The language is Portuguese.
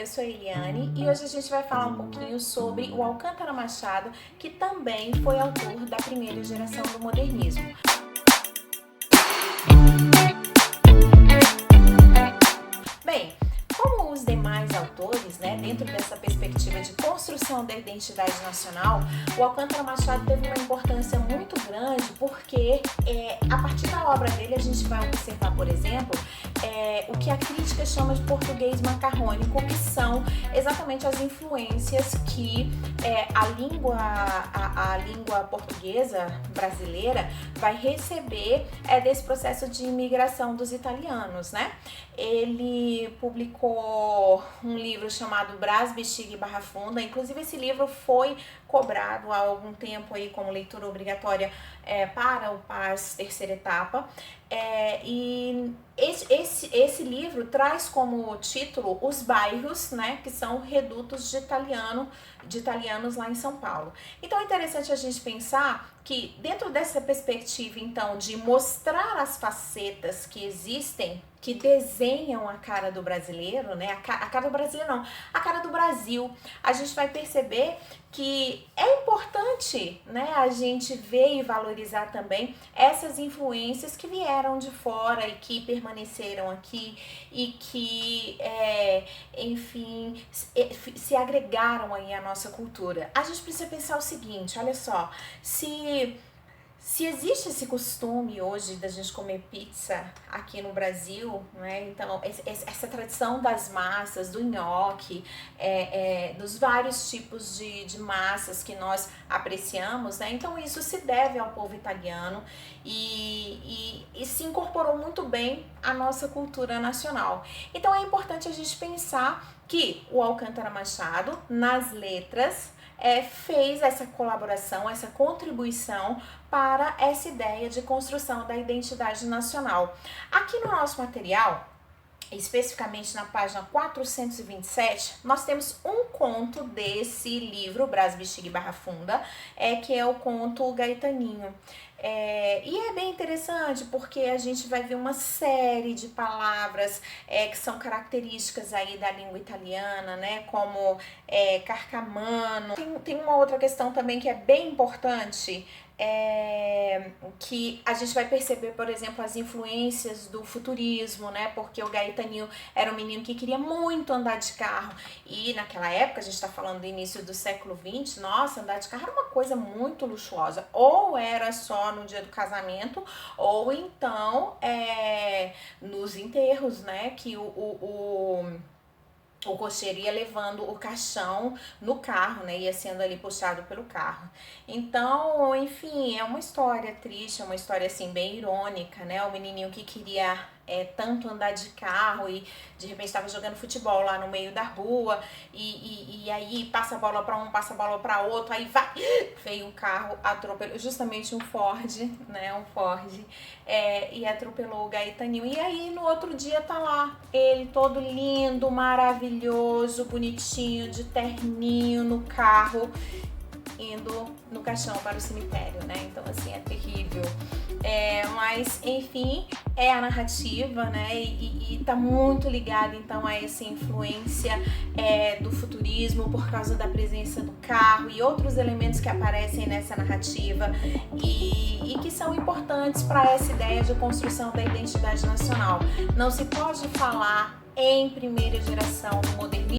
eu sou a Eliane e hoje a gente vai falar um pouquinho sobre o Alcântara Machado, que também foi autor da primeira geração do modernismo. Bem, como os demais autores, dentro dessa perspectiva de construção da identidade nacional, o Alcântara Machado teve uma importância muito grande porque a partir da obra dele a gente vai observar, por exemplo, o que a crítica chama de português macarrônico, que são exatamente as influências que a língua portuguesa brasileira vai receber desse processo de imigração dos italianos, né? Ele publicou um livro chamado Brás, Bexiga e Barra Funda. Inclusive esse livro foi cobrado há algum tempo aí como leitura obrigatória para o PAS terceira etapa. E esse livro traz como título os bairros, que são redutos de italianos lá em São Paulo. Então é interessante a gente pensar que dentro dessa perspectiva, então, de mostrar as facetas que existem, que desenham a cara do brasileiro, a cara do brasileiro não, a cara do Brasil, a gente vai perceber que é importante, a gente ver e valorizar também essas influências que vieram de fora e que permaneceram aqui e que, enfim, se agregaram aí à nossa cultura. A gente precisa pensar o seguinte, olha só, se existe esse costume hoje da gente comer pizza aqui no Brasil, então essa tradição das massas, do nhoque, dos vários tipos de massas que nós apreciamos, então isso se deve ao povo italiano e se incorporou muito bem à nossa cultura nacional. Então é importante a gente pensar que o Alcântara Machado, nas letras, fez essa colaboração, essa contribuição para essa ideia de construção da identidade nacional. Aqui no nosso material, especificamente na página 427, nós temos um conto desse livro, Brás, Bexiga e Barra Funda, que é o conto Gaetaninho. E é bem interessante porque a gente vai ver uma série de palavras que são características aí da língua italiana, como carcamano. Tem uma outra questão também que é bem importante, que a gente vai perceber, por exemplo, as influências do futurismo, porque o Gaetaninho era um menino que queria muito andar de carro e naquela época, a gente está falando do início do século XX, nossa, andar de carro era uma coisa muito luxuosa, ou era só no dia do casamento, ou então nos enterros, que o cocheiro ia levando o caixão no carro, ia sendo ali puxado pelo carro. Então, enfim, é uma história triste, é uma história assim bem irônica, o menininho que queria tanto andar de carro e de repente estava jogando futebol lá no meio da rua e aí passa a bola para um, passa a bola para outro, aí vai, veio um carro, atropelou, justamente um Ford, e atropelou o Gaetaninho. E aí no outro dia tá lá ele todo lindo, maravilhoso, bonitinho, de terninho no carro, indo no caixão para o cemitério, Então, assim, é terrível. Mas, enfim, é a narrativa, E tá muito ligada, então, a essa influência do futurismo por causa da presença do carro e outros elementos que aparecem nessa narrativa e que são importantes para essa ideia de construção da identidade nacional. Não se pode falar em primeira geração do modernismo